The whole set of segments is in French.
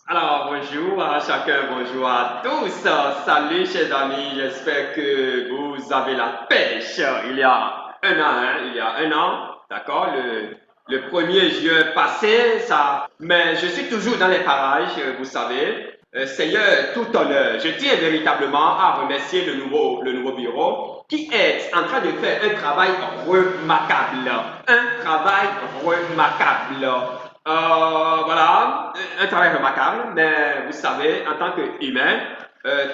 Alors, bonjour à chacun, bonjour à tous. Salut, chers amis, j'espère que vous avez la pêche. Il y a un an, il y a un an, d'accord, le 1er juin passé, ça. Mais je suis toujours dans les parages, vous savez. Seigneur, tout honneur. Je tiens véritablement à remercier le nouveau bureau qui est en train de faire un travail remarquable. Un travail remarquable. Voilà, un travail remarquable, mais vous savez, en tant qu'humain,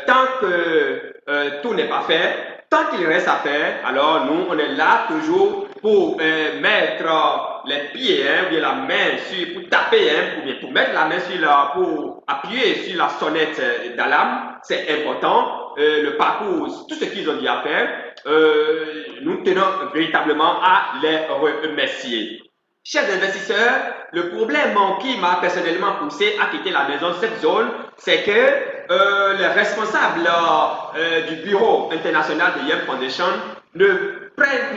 tant que tout n'est pas fait, tant qu'il reste à faire, alors nous, on est là toujours pour mettre les pieds, ou bien la main sur, pour taper, ou bien pour mettre la main sur pour appuyer sur la sonnette d'alarme, c'est important. Le parcours, tout ce qu'ils ont dit à faire, nous tenons véritablement à les remercier. Chers investisseurs, le problème qui m'a personnellement poussé à quitter la maison de cette zone, c'est que les responsables du bureau international de Yem Foundation ne prennent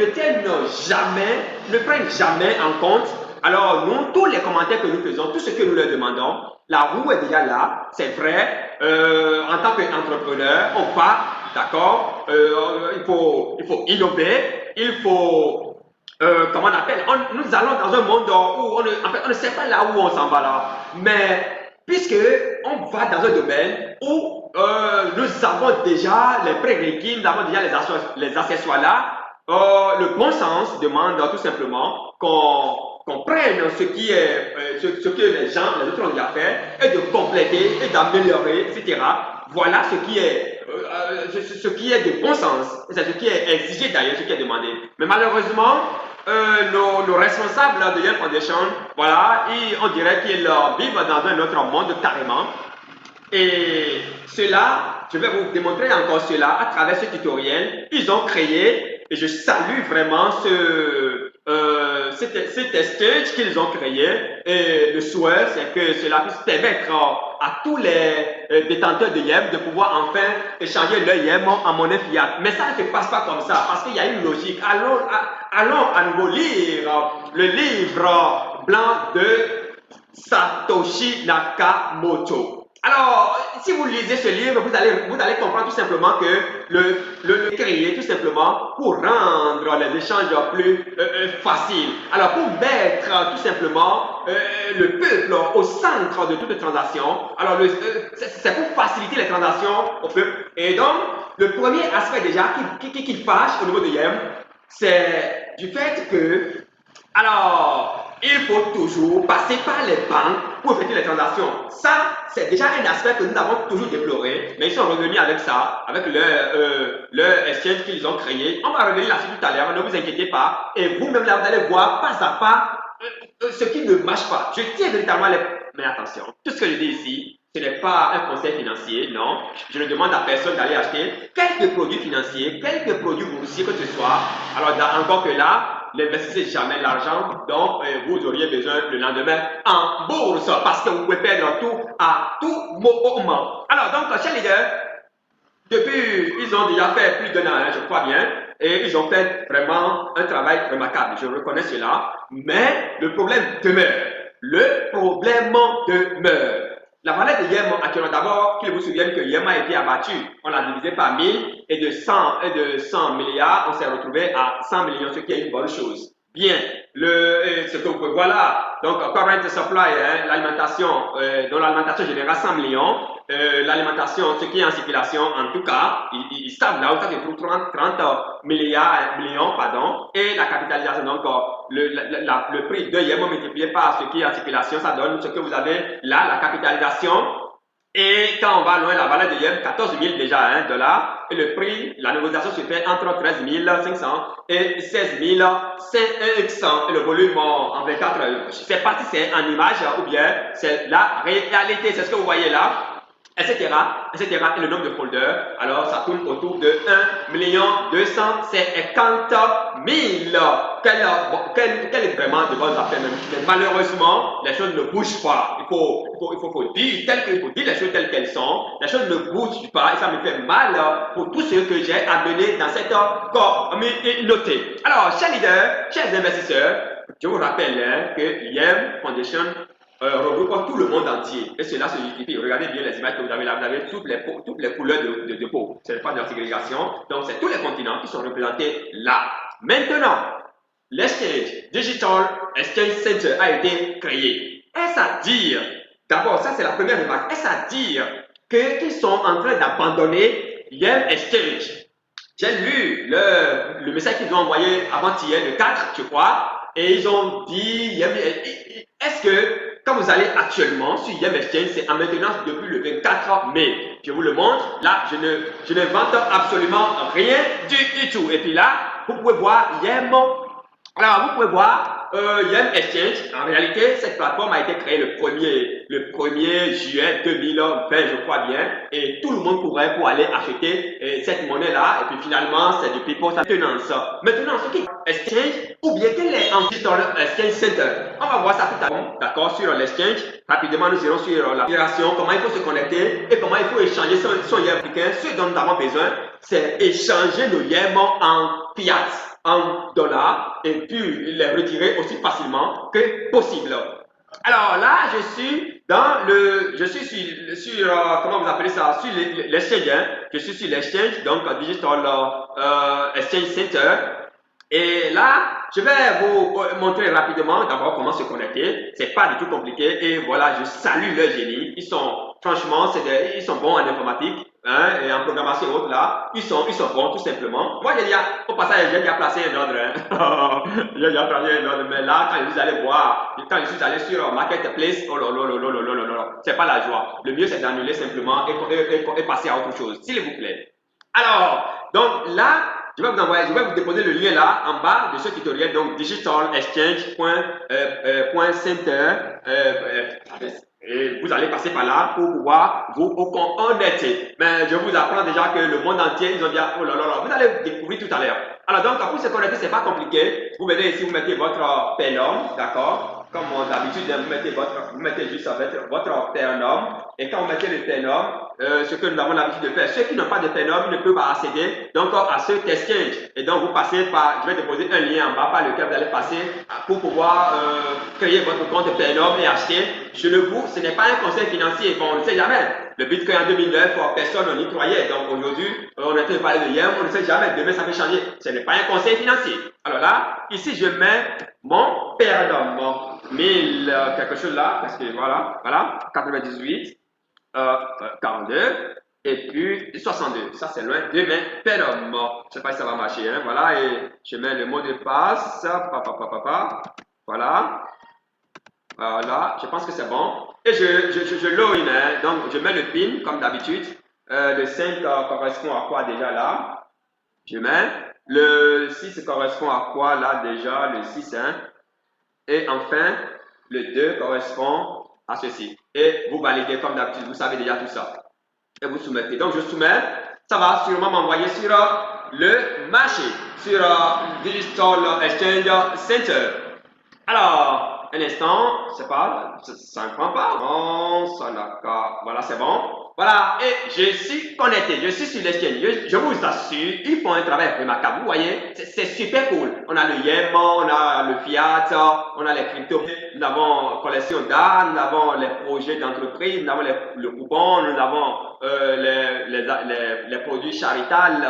jamais en compte. Alors, nous, tous les commentaires que nous faisons, tout ce que nous leur demandons, la roue est déjà là, c'est vrai. En tant qu'entrepreneur, on part, d'accord, il faut innover, il faut comment on appelle, nous allons dans un monde où on ne sait pas là où on s'en va là. Mais puisque on va dans un domaine où nous avons déjà les prérequis, nous avons déjà les accessoires là, le bon sens demande tout simplement qu'on prenne ce que les autres ont déjà fait et de compléter et d'améliorer, etc. Voilà ce qui est de bon sens. C'est ce qui est exigé d'ailleurs, ce qui est demandé. Mais malheureusement, nos responsables de Yale Foundation, voilà, on dirait qu'ils vivent dans un autre monde carrément. Et cela, je vais vous démontrer encore cela à travers ce tutoriel. Ils ont créé, et je salue vraiment cet stage qu'ils ont créé. Et le souhait, c'est que cela puisse permettre à tous les détenteurs de YEM de pouvoir enfin échanger leur YEM en monnaie fiat. Mais ça ne se passe pas comme ça, parce qu'il y a une logique. Allons à nouveau lire le livre blanc de Satoshi Nakamoto. Alors, si vous lisez ce livre, vous allez comprendre tout simplement que le créer tout simplement pour rendre les échanges plus faciles. Alors, pour mettre tout simplement le peuple au centre de toute transaction, alors c'est pour faciliter les transactions au peuple. Et donc, le premier aspect déjà qui fâche au niveau de YEM, c'est du fait que il faut toujours passer par les banques pour effectuer les transactions. Ça, c'est déjà un aspect que nous avons toujours déploré, mais ils sont revenus avec ça, avec leur exchange qu'ils ont créé. On va revenir là-dessus tout à l'heure, ne vous inquiétez pas. Et vous-même, là, vous allez voir pas à pas ce qui ne marche pas. Je tiens véritablement les... Mais attention, tout ce que je dis ici, ce n'est pas un conseil financier, non. Je ne demande à personne d'aller acheter quelques produits financiers, quelques produits boursiers que ce soit. Alors, encore que là, n'investissez jamais l'argent dont vous auriez besoin le lendemain en bourse parce que vous pouvez perdre tout à tout moment. Alors, donc, chers leaders, depuis, ils ont déjà fait plus d'un an, je crois bien, et ils ont fait vraiment un travail remarquable. Je reconnais cela, mais le problème demeure. Le problème demeure. La valeur de Yem actuellement, d'abord, qu'il vous souvienne que Yem a été abattu. On l'a divisé par 1000 et de 100 milliards, on s'est retrouvé à 100 millions, ce qui est une bonne chose. Bien, ce que vous pouvez voir là, donc current supply, l'alimentation, dans l'alimentation générale 100 millions, l'alimentation, ce qui est en circulation, en tout cas, ils savent là où ça se trouve 30 millions, pardon, et la capitalisation, donc le prix de Yemo multiplié par ce qui est en circulation, ça donne ce que vous avez là, la capitalisation. Et quand on va loin, la valeur de Yem, 14 000 déjà, dollars. Et le prix, la négociation se fait entre 13 500 et 16 500. Et le volume en 24 heures. C'est parti, c'est en image ou bien c'est la réalité. C'est ce que vous voyez là. Etc., etc. Et le nombre de folders, alors ça tourne autour de 1 250 000. Quelle est vraiment de bonnes affaires même. Mais malheureusement, les choses ne bougent pas. Il faut dire les choses telles qu'elles sont. Les choses ne bougent pas et ça me fait mal pour tout ce que j'ai amené dans cette communauté. Alors, chers leaders, chers investisseurs, je vous rappelle que Yem Foundation regroupant tout le monde entier. Et cela se justifie. Regardez bien les images que vous avez là. Vous avez toutes les couleurs de peau. Ce n'est pas de la ségrégation. Donc, c'est tous les continents qui sont représentés là. Maintenant, l'Exchange Digital Exchange Center a été créé. Est-ce à dire, d'abord, ça c'est la première remarque, est-ce à dire qu'ils sont en train d'abandonner Yem Exchange? J'ai lu le message qu'ils ont envoyé avant-hier, le 4, je crois, et ils ont dit, est-ce que quand vous allez actuellement sur Yem Exchange, c'est en maintenance depuis le 24 mai. Je vous le montre. Là, je n'invente absolument rien du tout. Et puis là, vous pouvez voir Yem. Alors, vous pouvez voir Yem Exchange. En réalité, cette plateforme a été créée le 1er juillet 2020, je crois bien. Et tout le monde courait pour aller acheter cette monnaie-là. Et puis finalement, c'est depuis pour sa maintenance. Maintenant, ce qui est Exchange, ou bien quel est en dans le Exchange Center. On va voir ça tout à l'heure, d'accord, sur l'Exchange. Rapidement, nous irons sur l'application, comment il faut se connecter et comment il faut échanger son Yem africain. Ce dont nous avons besoin, c'est échanger nos Yem en fiat, en dollars, et puis les retirer aussi facilement que possible. Alors là, je suis sur comment vous appelez ça, sur l'Exchange, hein. Je suis sur l'Exchange, donc Digital Exchange Center. Et là, je vais vous montrer rapidement d'abord comment se connecter. C'est pas du tout compliqué. Et voilà, je salue leur génie. Franchement, ils sont bons en informatique, hein, et en programmation et autres là. Ils sont bons tout simplement. Moi, au passage, j'ai déjà placé un ordre. Hein. J'ai déjà placé un ordre. Mais là, quand je suis allé voir, quand je suis allé sur Marketplace, oh là là là là là là là, c'est pas la joie. Le mieux, c'est d'annuler simplement et passer à autre chose, s'il vous plaît. Alors, donc là, je vais vous déposer le lien là en bas de ce tutoriel, donc digitalexchange.center. Et vous allez passer par là pour pouvoir vous connecter. Mais je vous apprends déjà que le monde entier, ils ont dit, oh là là là, vous allez découvrir tout à l'heure. Alors donc, pour se connecter, c'est pas compliqué. Vous venez ici, vous mettez votre prénom, d'accord? Comme d'habitude, vous mettez juste votre prénom. Et quand vous mettez le prénom, ce que nous avons l'habitude de faire, ceux qui n'ont pas de prénom, ils ne peuvent pas accéder donc à ce exchange. Et donc vous passez par, je vais déposer un lien en bas par lequel vous allez passer pour pouvoir créer votre compte prénom et acheter. Ce n'est pas un conseil financier. Bon, on ne sait jamais. Le Bitcoin en 2009, personne n'y croyait. Donc aujourd'hui, on est en train de parler de Yem, on ne sait jamais. Demain, ça peut changer. Ce n'est pas un conseil financier. Alors là, ici, je mets mon prénom, 1000 quelque chose là, parce que voilà, 98. 42 et puis 62. Ça, c'est loin de mes prénoms. Je ne sais pas si ça va marcher. Hein? Voilà, et je mets le mot de passe. Voilà. Voilà, je pense que c'est bon. Et je login. Hein? Donc, je mets le PIN comme d'habitude. Le 5 correspond à quoi déjà là? Je mets. Le 6 correspond à quoi là déjà? Le 6, hein? Et enfin, le 2 correspond à ceci. Et vous validez comme d'habitude, vous savez déjà tout ça. Et vous soumettez. Donc je soumets, ça va sûrement m'envoyer sur le marché, sur Digital Exchange Center. Alors, un instant, c'est pas, ça ne prend pas. Non, ça n'a qu'à, voilà, c'est bon. Voilà, et je suis connecté, je suis sur l'exchange. Je vous assure, ils font un travail remarquable. Vous voyez, c'est super cool. On a le Yem, on a le Fiat, on a les cryptos, nous avons collection d'art, nous avons les projets d'entreprise, nous avons le coupon, nous avons les produits charitables.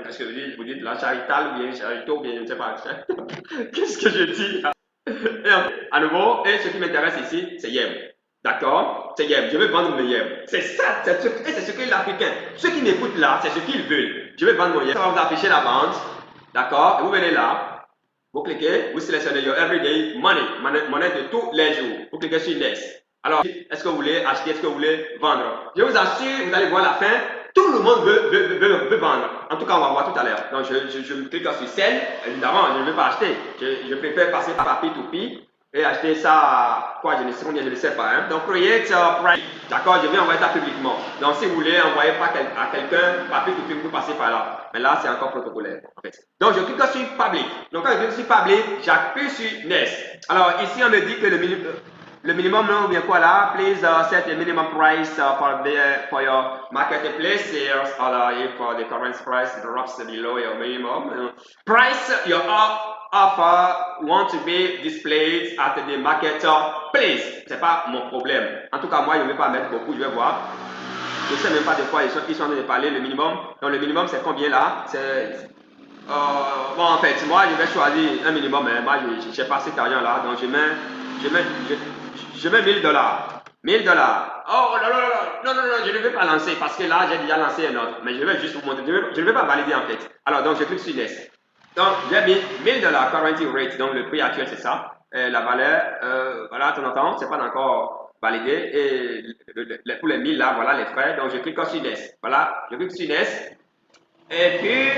Qu'est-ce que vous dites la charitable ou bien charito, ou bien je ne sais pas. Qu'est-ce que je dis? Et à nouveau, et ce qui m'intéresse ici, c'est Yem. D'accord? C'est Yem. Je veux vendre mon Yem. C'est ça, c'est ce que l'Africain, ceux qui m'écoutent là, c'est ce qu'ils veulent. Je veux vendre mon Yem. Ça va vous afficher la vente. D'accord? Et vous venez là. Vous cliquez, vous sélectionnez your everyday money, monnaie de tous les jours. Vous cliquez sur Next. Alors, est-ce que vous voulez acheter, est-ce que vous voulez vendre? Je vous assure, vous allez voir la fin. Tout le monde veut vendre. En tout cas, on va voir tout à l'heure. Donc, je me clique sur Sell. Évidemment, je ne veux pas acheter. Je préfère passer par P2P et acheter ça, quoi, je ne sais pas. Hein. Donc, create price. D'accord, je vais envoyer ça publiquement. Donc, si vous voulez envoyer à quelqu'un par P2P, vous passez par là. Mais là, c'est encore protocolaire. En fait. Donc, je clique sur Public. Donc, quand je clique sur Public, j'appuie sur Next. Alors, ici, on me dit que le minimum, ou bien quoi là, please set the minimum price for your marketplace sales, or if the current price drops below your minimum price, your offer want to be displayed at the marketplace. C'est pas mon problème. En tout cas, moi, je ne vais pas mettre beaucoup, je vais voir. Je ne sais même pas de quoi ils sont en train de parler, le minimum. Donc, le minimum, c'est combien là? C'est. Bon, en fait, moi, je vais choisir un minimum, mais moi, je n'ai pas cet argent-là. Donc, je mets 1000 dollars. 1000 dollars. Oh là là là là. Non, non, non, je ne vais pas lancer parce que là, j'ai déjà lancé un autre. Mais je vais juste vous montrer. Je ne vais pas valider en fait. Alors, donc, je clique sur Next. Donc, j'ai mis 1000 dollars, currency rate. Donc, le prix actuel, c'est ça. Et la valeur, voilà, de temps en temps, c'est pas encore validé. Et pour les 1000 là, voilà les frais. Donc, je clique sur Next. Voilà, je clique sur Next. Et puis,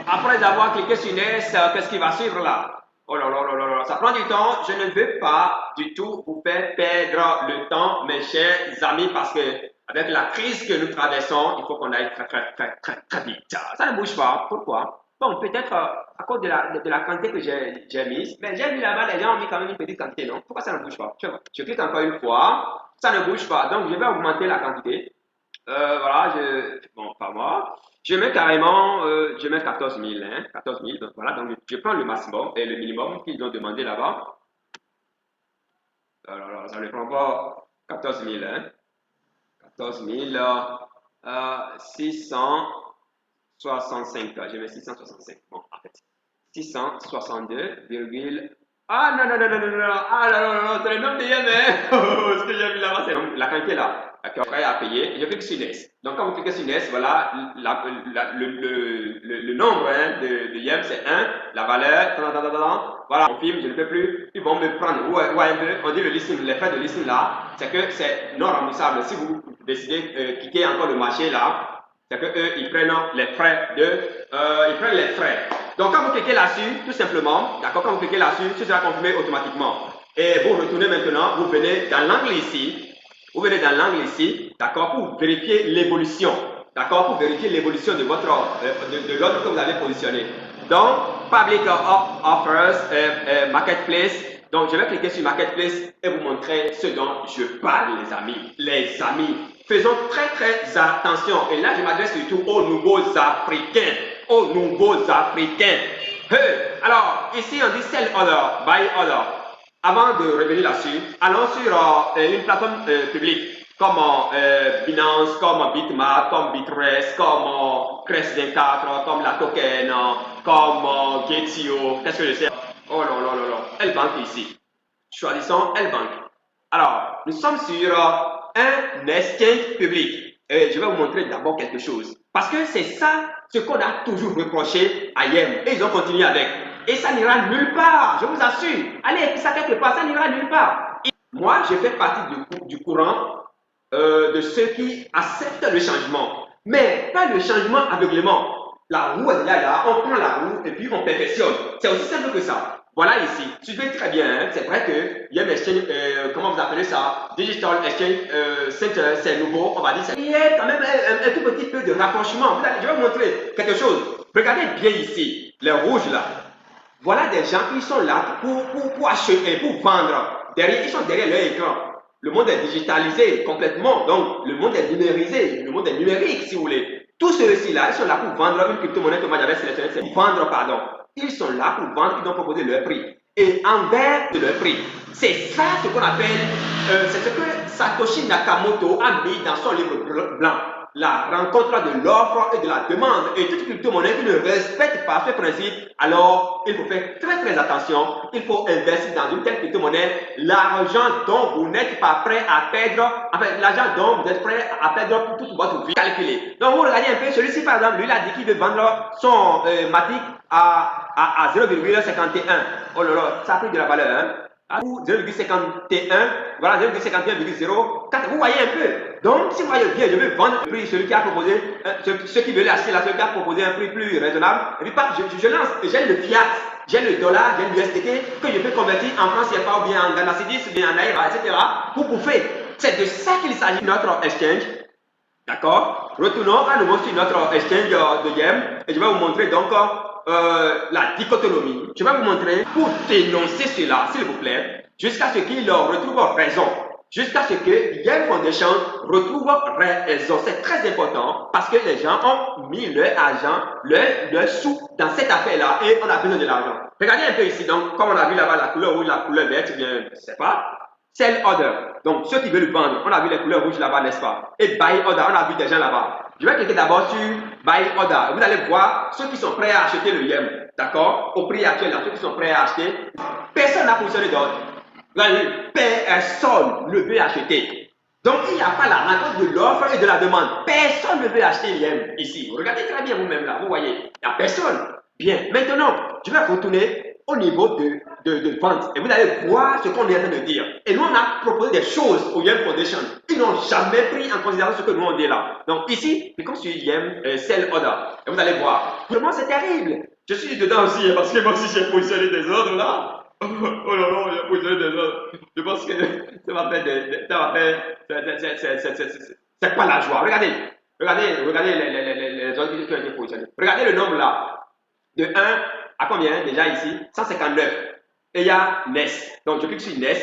après avoir cliqué sur Next, qu'est-ce qui va suivre là? Oh là là là là là, ça prend du temps. Je ne veux pas du tout vous faire perdre le temps, mes chers amis, parce que avec la crise que nous traversons, il faut qu'on aille très vite. Ça ne bouge pas. Pourquoi? Bon, peut-être à cause de la quantité que j'ai mise, mais j'ai vu là-bas, les gens ont mis quand même une petite quantité, non? Pourquoi ça ne bouge pas? Je clique encore une fois, ça ne bouge pas. Donc, je vais augmenter la quantité. Voilà, bon, pas moi. Je mets carrément, je mets 14 000, hein, 14 000. Donc voilà, donc je prends le maximum et le minimum qu'ils ont demandé là-bas. Alors, ça ne prend pas 14 000, hein. 14 665. Je mets 665. Bon, en fait, 662, ah non, non, non, non, non, non, ah non, non, non, c'est le nombre de yens, hein. Ce que j'ai vu là-bas, c'est la quantité là. D'accord, prêt à payer. Je clique sur Next. Donc, quand vous cliquez sur Next, voilà, le nombre hein, de yens, c'est 1. La valeur, voilà, on filme, je ne peux plus. Ils vont me prendre. Ouais, un peu. On dit le listing, les frais de listing là, c'est que c'est non remboursable. Si vous décidez de quitter encore le marché là, c'est que eux, ils prennent les frais ils prennent les frais. Donc, quand vous cliquez là-dessus, tout simplement, d'accord, quand vous cliquez là-dessus, ce sera confirmé automatiquement. Et vous retournez maintenant, vous venez dans l'angle ici, d'accord, pour vérifier l'évolution, d'accord, pour vérifier l'évolution de votre, de l'ordre que vous avez positionné. Donc, Public Offers, Marketplace. Donc, je vais cliquer sur Marketplace et vous montrer ce dont je parle, les amis. Les amis, faisons très attention. Et là, je m'adresse surtout aux nouveaux Africains. Aux nouveaux Africains. Hey, alors, ici, on dit Sell Order, Buy Order. Avant de revenir là-dessus, allons sur une plateforme publique comme Binance, comme Bitmart, comme Bitrest, comme Crest24, comme la Token, comme Getio. Qu'est-ce que je sais? Oh là là là là. L-Bank ici. Choisissons L-Bank. Alors, nous sommes sur un exchange public. Et je vais vous montrer d'abord quelque chose. Parce que c'est ça ce qu'on a toujours reproché à IEM. Et ils ont continué avec. Et ça n'ira nulle part, je vous assure. Allez, écoutez ça quelque part, ça n'ira nulle part. Et moi, je fais partie du courant de ceux qui acceptent le changement. Mais pas le changement aveuglément. La roue est là, on prend la roue et puis on perfectionne. C'est aussi simple que ça. Voilà ici. Suivez très bien. Hein. C'est vrai que il y a un exchange, comment vous appelez ça? Digital Exchange Center, c'est nouveau. On va dire il y a quand même un tout petit peu de rapprochement. Je vais vous montrer quelque chose. Regardez bien ici, les rouges là. Voilà des gens qui sont là pour acheter, pour vendre. Derrière, ils sont derrière leur écran. Le monde est digitalisé complètement, donc le monde est numérisé, le monde est numérique si vous voulez. Tous ceux-ci là, ils sont là pour vendre une crypto-monnaie que moi j'avais sélectionnée, c'est vendre, pardon. Ils sont là pour vendre, ils ont proposé leur prix. Et envers de leur prix. C'est ça ce qu'on appelle, c'est ce que Satoshi Nakamoto a mis dans son livre blanc. La rencontre de l'offre et de la demande. Et toute crypto-monnaie qui ne respecte pas ce principe, alors il faut faire très attention. Il faut investir dans une telle crypto-monnaie. L'argent dont vous n'êtes pas prêt à perdre, enfin l'argent dont vous êtes prêt à perdre pour toute votre vie calculée. Donc vous regardez un peu, celui-ci par exemple, lui il a dit qu'il veut vendre son Matic à 0,51. Oh là là, ça a pris de la valeur. Hein? 0,51, voilà 0,51,04. Vous voyez un peu. Donc, si vous voyez bien, je vais vendre le prix, celui qui a proposé, ceux qui veulent acheter là, celui qui a proposé un prix plus raisonnable. Et puis, je lance, j'ai le fiat, j'ai le dollar, j'ai l'USDT que je peux convertir en francs CFA ou bien en Ghana Cedis, ou bien en Naira, etc. pour bouffer. C'est de ça qu'il s'agit notre exchange. D'accord? Retournons à nouveau sur notre exchange de Yem et je vais vous montrer donc la dichotomie. Je vais vous montrer pour dénoncer cela, s'il vous plaît, jusqu'à ce qu'ils retrouvent raison. jusqu'à ce que Yem Foundation retrouve raison. C'est très important parce que les gens ont mis leur argent, leur sous dans cette affaire-là et on a besoin de l'argent. Regardez un peu ici, donc, comme on a vu là-bas la couleur rouge, la couleur verte, bien, je ne sais pas. Sell order. Donc, ceux qui veulent vendre, on a vu les couleurs rouges là-bas, n'est-ce pas? Et buy order, on a vu des gens là-bas. Je vais cliquer d'abord sur buy order. Vous allez voir ceux qui sont prêts à acheter le Yem, d'accord? Au prix actuel, là, ceux qui sont prêts à acheter. Personne n'a positionné d'ordre. Vous avez vu? Personne ne veut acheter. Donc, il n'y a pas la rencontre de l'offre et de la demande. Personne ne veut acheter Yem ici. Regardez très bien vous-même là, vous voyez. Il n'y a personne. Bien, maintenant, je vais retourner au niveau de vente. Et vous allez voir ce qu'on est en train de dire. Et nous, on a proposé des choses au Yem Foundation. Ils n'ont jamais pris en considération ce que nous, on dit là. Donc ici, cliquons sur Yem Sell Order. Et vous allez voir. Vraiment, c'est terrible. Je suis dedans aussi, parce que moi aussi, j'ai positionné des ordres là. Oh là là, j'ai positionné des ordres. Je pense que ça va faire c'est pas la joie. Regardez les ordres qui ont été positionnés. Regardez le nombre là. De 1 à combien déjà ici? 159. Et il y a NES. Donc je clique sur NES.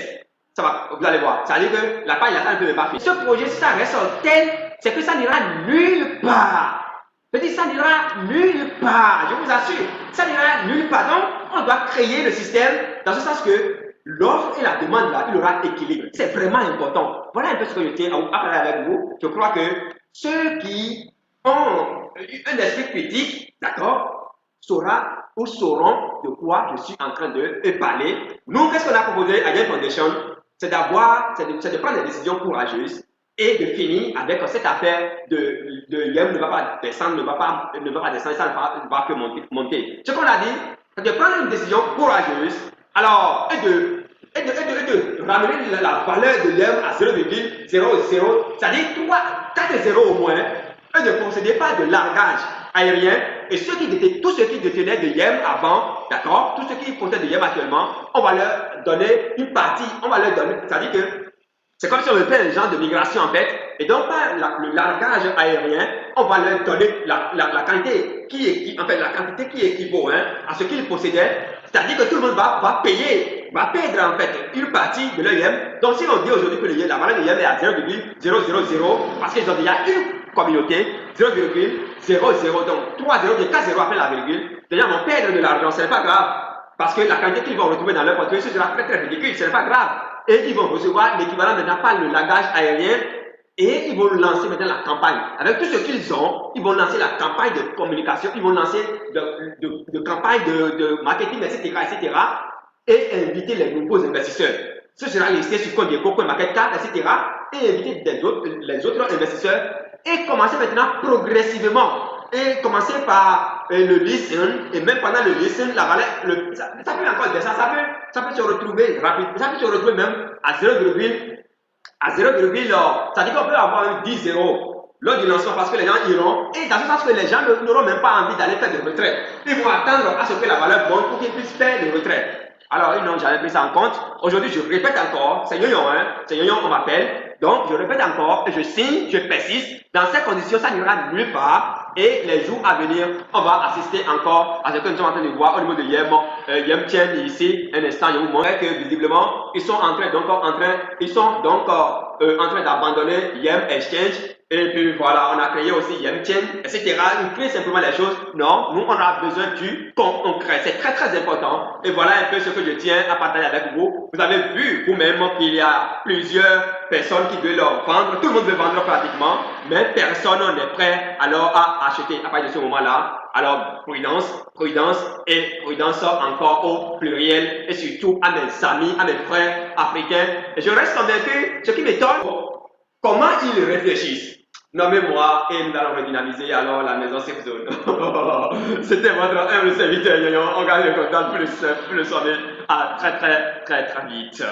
Ça va, vous allez voir. Ça veut dire que la page là, ne peut pas finir. Ce projet, si ça reste tel, c'est que ça n'ira nulle part. Je dis ça n'ira nulle part. Je vous assure. Ça n'ira nulle part. Donc, on doit créer le système dans ce sens que l'offre et la demande là, il aura équilibre. C'est vraiment important. Voilà un peu ce que je tiens à parler avec vous. Je crois que ceux qui ont un esprit critique, d'accord, sauront de quoi je suis en train de parler. Nous, qu'est-ce qu'on a proposé à Yem Foundation? C'est de prendre des décisions courageuses et de finir avec cette affaire de Yem ne va pas descendre, ne va pas descendre, ça ne va que monter. Ce qu'on a dit, c'est de prendre une décision courageuse, alors, et de ramener la valeur de Yem à 0,00, c'est-à-dire 4 zéros au moins, et de procéder par de largage aérien. Et tous ceux qui détenaient de Yem avant, d'accord, tous ceux qui possèdent de Yem actuellement, on va leur donner une partie, on va leur donner, c'est-à-dire que c'est comme si on fait un genre de migration en fait, et donc par le largage aérien, on va leur donner la quantité qui équivaut à ce qu'ils possédaient, c'est-à-dire que tout le monde va perdre en fait une partie de leur Yem. Donc si on dit aujourd'hui que la valeur de Yem est à 0,000, parce qu'ils ont déjà une communauté, 0,00, donc 3 0, 4 0 après la virgule, les gens vont perdre de l'argent, ce n'est pas grave, parce que la quantité qu'ils vont retrouver dans leur portefeuille, ce sera très ridicule, ce n'est pas grave. Et ils vont recevoir l'équivalent maintenant par le langage aérien, et ils vont lancer maintenant la campagne. Avec tout ce qu'ils ont, ils vont lancer la campagne de communication, ils vont lancer de campagne de marketing, etc., et inviter les nouveaux investisseurs. Ce sera listé sur Coindeco, CoinMarketCap, etc., et inviter les autres investisseurs et commencer maintenant progressivement. Et commencer par le listen, et même pendant le listen, la valeur, ça peut encore descendre, ça peut se retrouver rapidement, ça peut se retrouver même à 0,0, ça dit qu'on peut avoir 10 zéros lors du lancement parce que les gens iront, et dans ce sens que les gens n'auront même pas envie d'aller faire de retraite. Ils vont attendre à ce que la valeur monte pour qu'ils puissent faire de retraite. Alors, ils n'ont jamais pris ça en compte. Aujourd'hui, je répète encore, c'est Yoyon, c'est Yoyon, on m'appelle. Donc, je répète encore, je signe, je persiste. Dans ces conditions, ça n'ira nulle part. Et les jours à venir, on va assister encore à ce que nous sommes en train de voir au niveau de Yem. Yem tient ici un instant, je vous montre que visiblement, ils sont en train d'abandonner Yem Exchange. Et puis voilà, on a créé aussi Yemchain, etc. Ils créent simplement les choses. Non, nous on a besoin du concret. C'est très important. Et voilà un peu ce que je tiens à partager avec vous. Vous avez vu vous-même qu'il y a plusieurs personnes qui veulent leur vendre. Tout le monde veut vendre pratiquement, mais personne n'est prêt alors à acheter à partir de ce moment-là. Alors prudence et prudence encore au pluriel et surtout à mes amis, à mes frères africains. Et je reste convaincu, ce qui m'étonne, comment ils réfléchissent. Nommez-moi et nous allons redynamiser alors la maison Safe Zone. C'était votre humble serviteur Yoyon. On gagne le contact plus le sommet. À très vite.